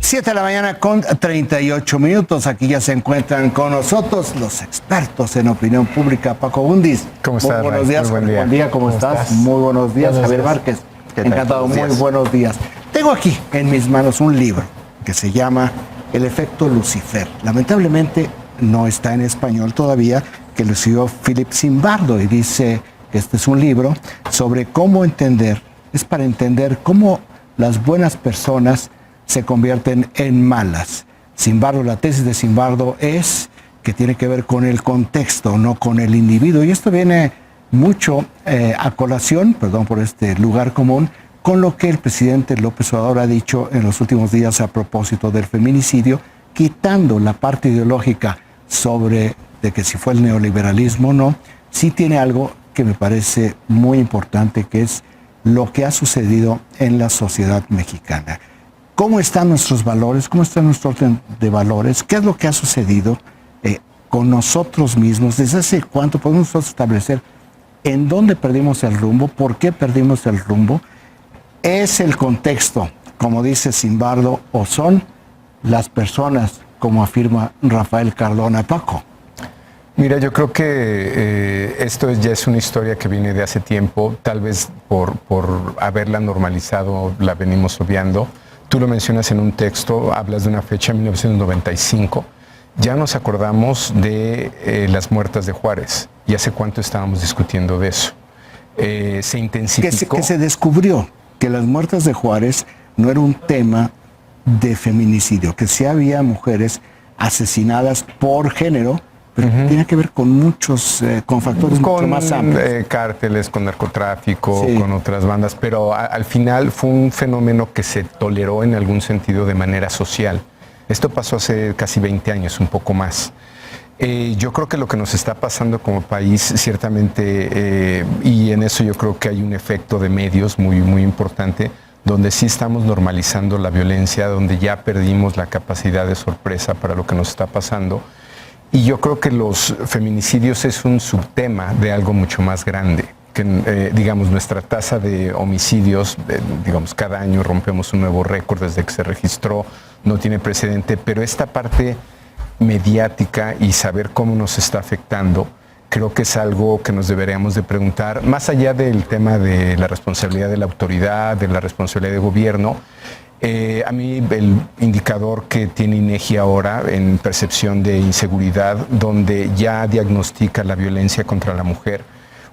7 de la mañana con 38 minutos. Aquí ya se encuentran con nosotros los expertos en opinión pública. Paco Bundis. ¿Cómo estás? Muy buenos días. Muy buen día. ¿Cómo estás? Muy buenos días. Javier Márquez. Encantado. Muy buenos días. Tengo aquí en mis manos un libro que se llama El efecto Lucifer. Lamentablemente no está en español todavía, que lo escribió Philip Zimbardo y dice que este es un libro sobre cómo entender, es para entender cómo las buenas personas se convierten en malas. Zimbardo, la tesis de Zimbardo es que tiene que ver con el contexto, no con el individuo. Y esto viene mucho a colación, perdón por este lugar común, con lo que el presidente López Obrador ha dicho en los últimos días a propósito del feminicidio, quitando la parte ideológica sobre de que si fue el neoliberalismo o no, sí tiene algo que me parece muy importante, que es lo que ha sucedido en la sociedad mexicana. ¿Cómo están nuestros valores? ¿Cómo está nuestro orden de valores? ¿Qué es lo que ha sucedido con nosotros mismos? ¿Desde hace cuánto podemos nosotros establecer en dónde perdimos el rumbo? ¿Por qué perdimos el rumbo? ¿Es el contexto, como dice Zimbardo, o son las personas, como afirma Rafael Cardona? Paco. Mira, yo creo que esto ya es una historia que viene de hace tiempo, tal vez por haberla normalizado la venimos obviando. Tú lo mencionas en un texto, hablas de una fecha, 1995. Ya nos acordamos de las muertas de Juárez. ¿Y hace cuánto estábamos discutiendo de eso? Se intensificó. Que se descubrió que las muertas de Juárez no era un tema de feminicidio, que sí había mujeres asesinadas por género, pero tiene que ver con muchos, con factores mucho más amplios. Cárteles, con narcotráfico, sí, con otras bandas, pero al final fue un fenómeno que se toleró en algún sentido de manera social. Esto pasó hace casi 20 años, un poco más. Yo creo que lo que nos está pasando como país, ciertamente, y en eso yo creo que hay un efecto de medios muy, muy importante, donde sí estamos normalizando la violencia, donde ya perdimos la capacidad de sorpresa para lo que nos está pasando. Y yo creo que los feminicidios es un subtema de algo mucho más grande. Que, digamos, nuestra tasa de homicidios, digamos, cada año rompemos un nuevo récord desde que se registró, no tiene precedente, pero esta parte mediática y saber cómo nos está afectando, creo que es algo que nos deberíamos de preguntar, más allá del tema de la responsabilidad de la autoridad, de la responsabilidad de gobierno. A mí el indicador que tiene INEGI ahora en percepción de inseguridad, donde ya diagnostica la violencia contra la mujer,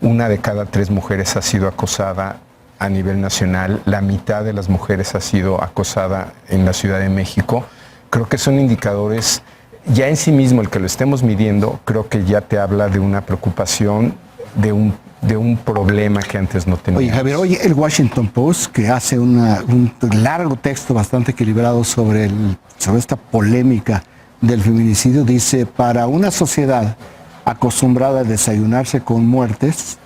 1 de cada 3 mujeres ha sido acosada a nivel nacional, la mitad de las mujeres ha sido acosada en la Ciudad de México. Creo que son indicadores, ya en sí mismo el que lo estemos midiendo, creo que ya te habla de una preocupación, de un problema que antes no teníamos. Oye, Javier, el Washington Post, que hace un largo texto bastante equilibrado sobre esta polémica del feminicidio, dice: para una sociedad acostumbrada a desayunarse con muertes,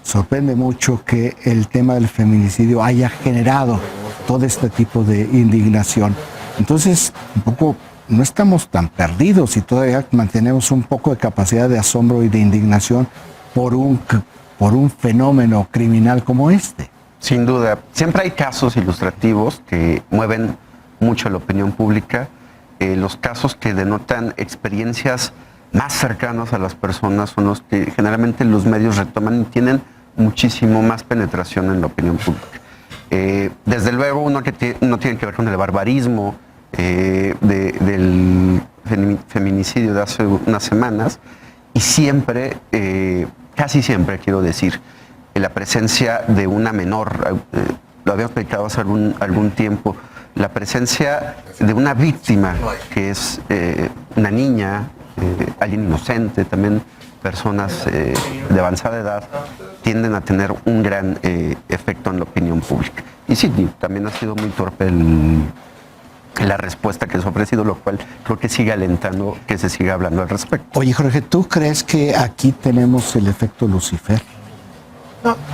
sorprende mucho que el tema del feminicidio haya generado todo este tipo de indignación. Entonces, un poco, no estamos tan perdidos y todavía mantenemos un poco de capacidad de asombro y de indignación por un fenómeno criminal como este. Sin duda. Siempre hay casos ilustrativos que mueven mucho la opinión pública. Los casos que denotan experiencias más cercanas a las personas son los que generalmente los medios retoman y tienen muchísimo más penetración en la opinión pública. Desde luego uno tiene que ver con el barbarismo del feminicidio de hace unas semanas, y siempre, casi siempre quiero decir, la presencia de una menor, lo habíamos platicado hace algún tiempo, la presencia de una víctima que es una niña, alguien inocente, también personas de avanzada edad, tienden a tener un gran efecto en la opinión pública. Y sí, también ha sido muy torpe la respuesta que se ha ofrecido, lo cual creo que sigue alentando que se siga hablando al respecto. Oye, Jorge, ¿tú crees que aquí tenemos el efecto Lucifer?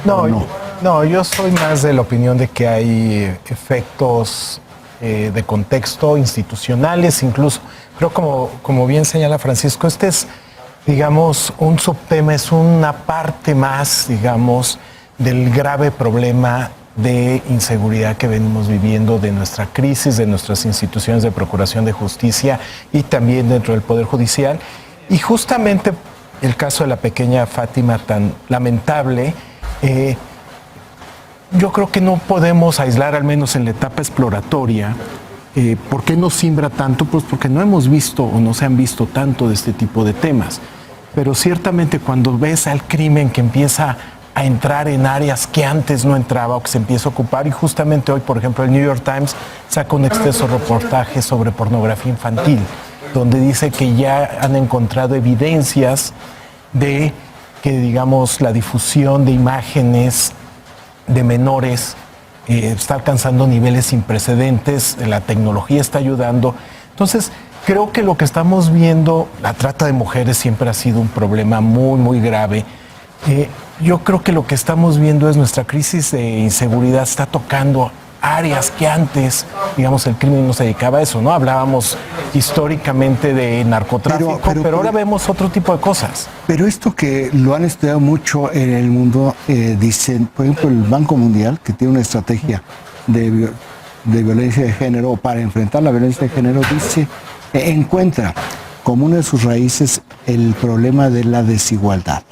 No, yo soy más de la opinión de que hay efectos de contexto institucionales, incluso. Creo, como bien señala Francisco, este es, digamos, un subtema, es una parte más, digamos, del grave problema de inseguridad que venimos viviendo, de nuestra crisis, de nuestras instituciones de procuración de justicia y también dentro del Poder Judicial. Y justamente el caso de la pequeña Fátima, tan lamentable, yo creo que no podemos aislar, al menos en la etapa exploratoria. ¿Por qué nos simbra tanto? Pues porque no hemos visto o no se han visto tanto de este tipo de temas. Pero ciertamente cuando ves al crimen que empieza a entrar en áreas que antes no entraba o que se empieza a ocupar, y justamente hoy, por ejemplo, el New York Times saca un extenso reportaje sobre pornografía infantil, donde dice que ya han encontrado evidencias de que, digamos, la difusión de imágenes de menores está alcanzando niveles sin precedentes, la tecnología está ayudando. Entonces, creo que lo que estamos viendo, la trata de mujeres siempre ha sido un problema muy, muy grave. Yo creo que lo que estamos viendo es nuestra crisis de inseguridad está tocando áreas que antes, digamos, el crimen no se dedicaba a eso, ¿no? Hablábamos históricamente de narcotráfico, pero ahora vemos otro tipo de cosas. Pero esto que lo han estudiado mucho en el mundo, dicen, por ejemplo, el Banco Mundial, que tiene una estrategia de violencia de género, o para enfrentar la violencia de género, dice, encuentra como una de sus raíces el problema de la desigualdad.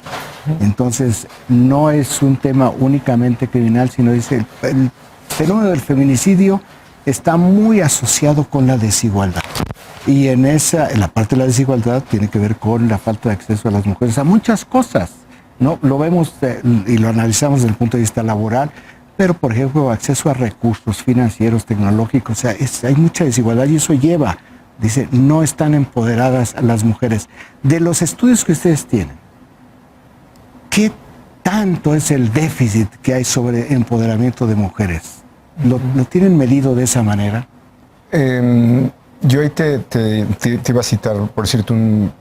Entonces, no es un tema únicamente criminal, sino dice, el fenómeno del feminicidio está muy asociado con la desigualdad. Y en la parte de la desigualdad tiene que ver con la falta de acceso a las mujeres a muchas cosas, ¿no? Lo vemos y lo analizamos desde el punto de vista laboral, pero por ejemplo, acceso a recursos financieros, tecnológicos, o sea, hay mucha desigualdad y eso lleva, dice, no están empoderadas las mujeres. De los estudios que ustedes tienen, ¿qué tanto es el déficit que hay sobre empoderamiento de mujeres? ¿Lo tienen medido de esa manera? Yo ahí te iba a citar, por decirte, un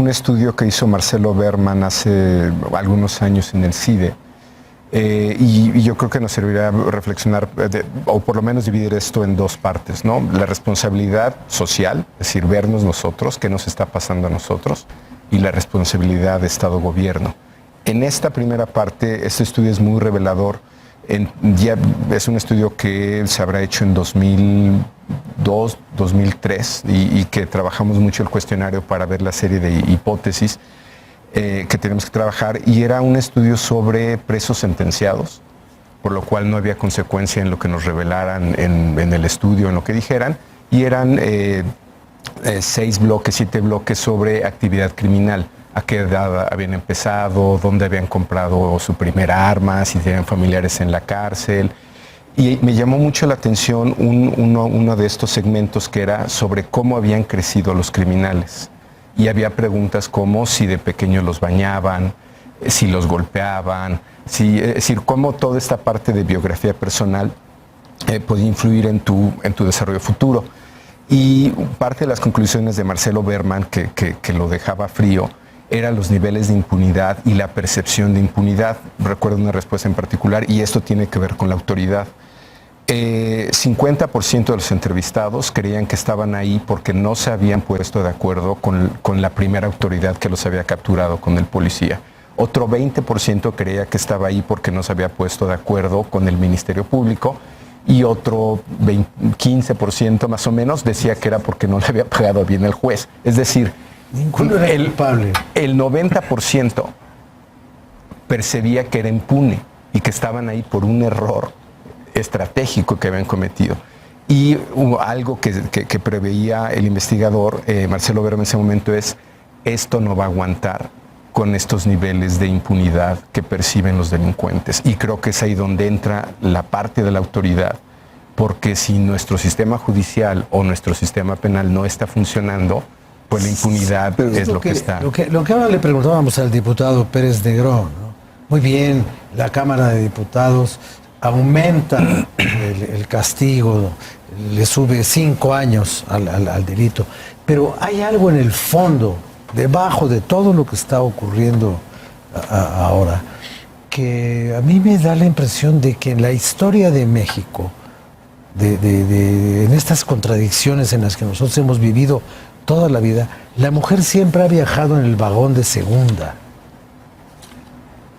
estudio que hizo Marcelo Berman hace algunos años en el CIDE. Y yo creo que nos servirá reflexionar, o por lo menos dividir esto en dos partes, ¿no? La responsabilidad social, es decir, vernos nosotros, qué nos está pasando a nosotros, y la responsabilidad de Estado-Gobierno. En esta primera parte, este estudio es muy revelador. Ya es un estudio que se habrá hecho en 2002, 2003 y que trabajamos mucho el cuestionario para ver la serie de hipótesis que tenemos que trabajar, y era un estudio sobre presos sentenciados, por lo cual no había consecuencia en lo que nos revelaran en el estudio, en lo que dijeran, y eran 7 bloques sobre actividad criminal. A qué edad habían empezado, dónde habían comprado su primera arma, si tenían familiares en la cárcel. Y me llamó mucho la atención uno de estos segmentos que era sobre cómo habían crecido los criminales. Y había preguntas como si de pequeños los bañaban, si los golpeaban, es decir, cómo toda esta parte de biografía personal podía influir en tu desarrollo futuro. Y parte de las conclusiones de Marcelo Berman, que lo dejaba frío, eran los niveles de impunidad y la percepción de impunidad. Recuerdo una respuesta en particular, y esto tiene que ver con la autoridad. 50% de los entrevistados creían que estaban ahí porque no se habían puesto de acuerdo con la primera autoridad que los había capturado, con el policía. Otro 20% creía que estaba ahí porque no se había puesto de acuerdo con el Ministerio Público, y otro 15% más o menos decía que era porque no le había pagado bien el juez. Es decir, ninguno era culpable. El 90% percibía que era impune y que estaban ahí por un error estratégico que habían cometido. Y algo que preveía el investigador Marcelo Berman en ese momento es: esto no va a aguantar con estos niveles de impunidad que perciben los delincuentes. Y creo que es ahí donde entra la parte de la autoridad, porque si nuestro sistema judicial o nuestro sistema penal no está funcionando, pues la impunidad es lo que está. Lo que ahora le preguntábamos al diputado Pérez Negrón, ¿no? Muy bien, la Cámara de Diputados aumenta el castigo, le sube 5 años al delito, pero hay algo en el fondo, debajo de todo lo que está ocurriendo ahora, que a mí me da la impresión de que en la historia de México, en estas contradicciones en las que nosotros hemos vivido toda la vida, la mujer siempre ha viajado en el vagón de segunda.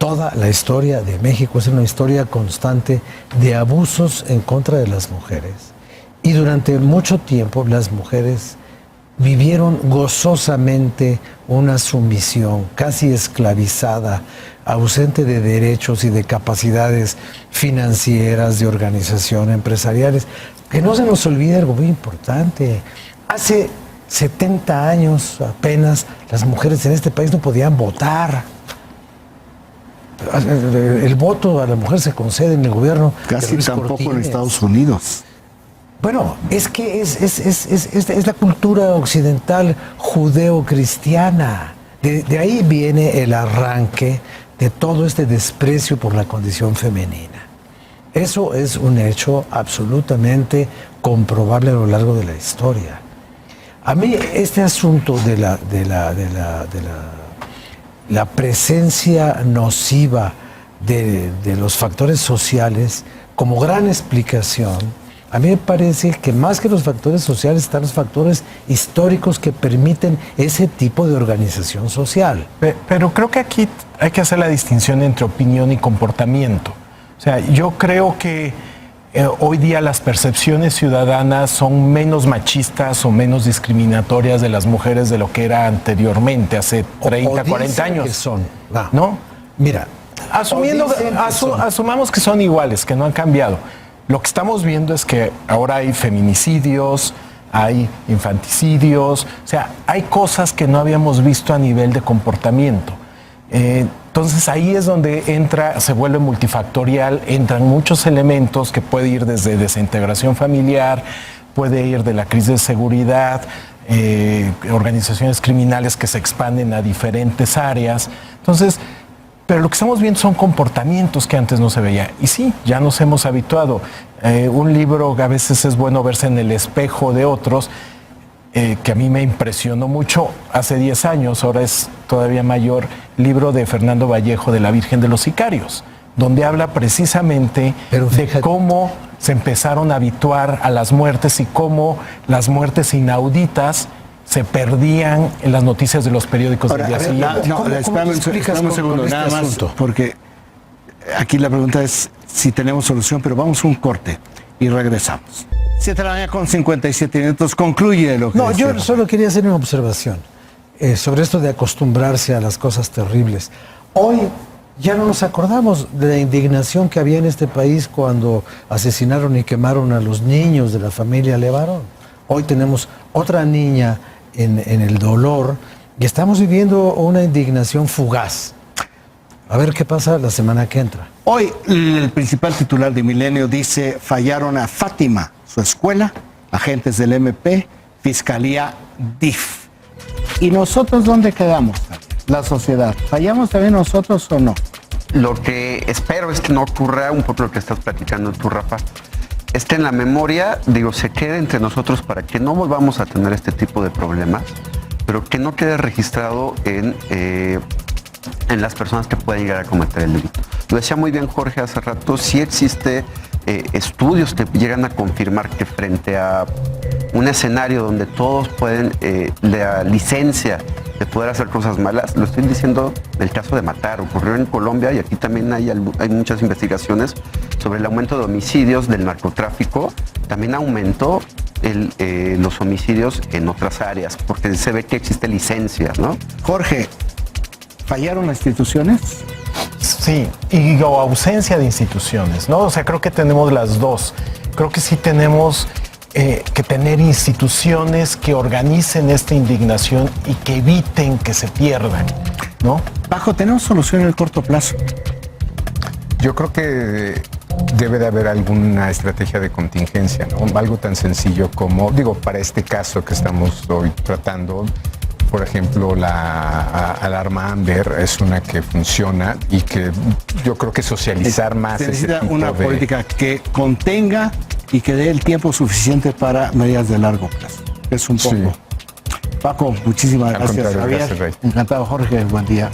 toda la historia de México es una historia constante de abusos en contra de las mujeres. Y durante mucho tiempo las mujeres vivieron gozosamente una sumisión casi esclavizada, ausente de derechos y de capacidades financieras, de organización, empresariales. Que no se nos olvide algo muy importante. Hace 70 años apenas las mujeres en este país no podían votar. El voto a la mujer se concede en el gobierno. Casi tampoco en Estados Unidos. Bueno, es que es la cultura occidental judeo-cristiana. De ahí viene el arranque de todo este desprecio por la condición femenina. Eso es un hecho absolutamente comprobable a lo largo de la historia. A mí este asunto de la presencia nociva de los factores sociales como gran explicación, a mí me parece que más que los factores sociales están los factores históricos que permiten ese tipo de organización social. Pero creo que aquí hay que hacer la distinción entre opinión y comportamiento. O sea, yo creo que hoy día las percepciones ciudadanas son menos machistas o menos discriminatorias de las mujeres de lo que era anteriormente, hace 30, 40 años. Que son. ¿No? Mira, asumamos que son iguales, que no han cambiado. Lo que estamos viendo es que ahora hay feminicidios, hay infanticidios, o sea, hay cosas que no habíamos visto a nivel de comportamiento. Entonces ahí es donde se vuelve multifactorial, entran muchos elementos que puede ir desde desintegración familiar, puede ir de la crisis de seguridad, organizaciones criminales que se expanden a diferentes áreas. Entonces, pero lo que estamos viendo son comportamientos que antes no se veía. Y sí, ya nos hemos habituado. Un libro a veces es bueno verse en el espejo de otros, que a mí me impresionó mucho hace 10 años, ahora es todavía mayor, libro de Fernando Vallejo de La Virgen de los Sicarios, donde habla precisamente de cómo se empezaron a habituar a las muertes y cómo las muertes inauditas se perdían en las noticias de los periódicos del día siguiente. Espérame un segundo, nada más, porque aquí la pregunta es si tenemos solución, pero vamos a un corte y regresamos. 7 de la mañana con 57 minutos, concluye lo que No, decía. yo solo quería hacer una observación sobre esto de acostumbrarse a las cosas terribles. Hoy ya no nos acordamos de la indignación que había en este país cuando asesinaron y quemaron a los niños de la familia Levarón. Hoy tenemos otra niña en el dolor y estamos viviendo una indignación fugaz. A ver qué pasa la semana que entra. Hoy el principal titular de Milenio dice: fallaron a Fátima, su escuela, agentes del MP, Fiscalía DIF. ¿Y nosotros dónde quedamos? La sociedad. ¿Fallamos también nosotros o no? Lo que espero es que no ocurra, un poco lo que estás platicando tú, Rafa, esté en la memoria, se quede entre nosotros para que no volvamos a tener este tipo de problemas, pero que no quede registrado en las personas que pueden llegar a cometer el delito. Lo decía muy bien Jorge hace rato, sí existe estudios que llegan a confirmar que frente a un escenario donde todos pueden, la licencia de poder hacer cosas malas, lo estoy diciendo del caso de matar, ocurrió en Colombia y aquí también hay muchas investigaciones sobre el aumento de homicidios del narcotráfico, también aumentó los homicidios en otras áreas, porque se ve que existe licencia, ¿no? Jorge, ¿fallaron las instituciones? Sí, y ausencia de instituciones, ¿no? O sea, creo que tenemos las dos. Creo que sí tenemos que tener instituciones que organicen esta indignación y que eviten que se pierdan, ¿no? Bajo, ¿tenemos solución en el corto plazo? Yo creo que debe de haber alguna estrategia de contingencia, ¿no? Algo tan sencillo como, para este caso que estamos hoy tratando, por ejemplo, la alarma Amber es una que funciona y que yo creo que socializar más se necesita ese tipo una de política que contenga y que dé el tiempo suficiente para medidas de largo plazo. Es un poco. Sí. Paco, muchísimas gracias, Javier. Gracias, Rey. Encantado, Jorge. Buen día.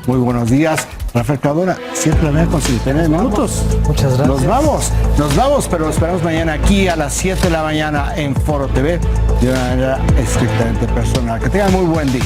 Muy buenos días. Rafael Cardona, 7 de la mañana con 59 minutos. Muchas gracias. Nos vamos, pero nos esperamos mañana aquí a las 7 de la mañana en Foro TV de una manera estrictamente personal. Que tengan muy buen día.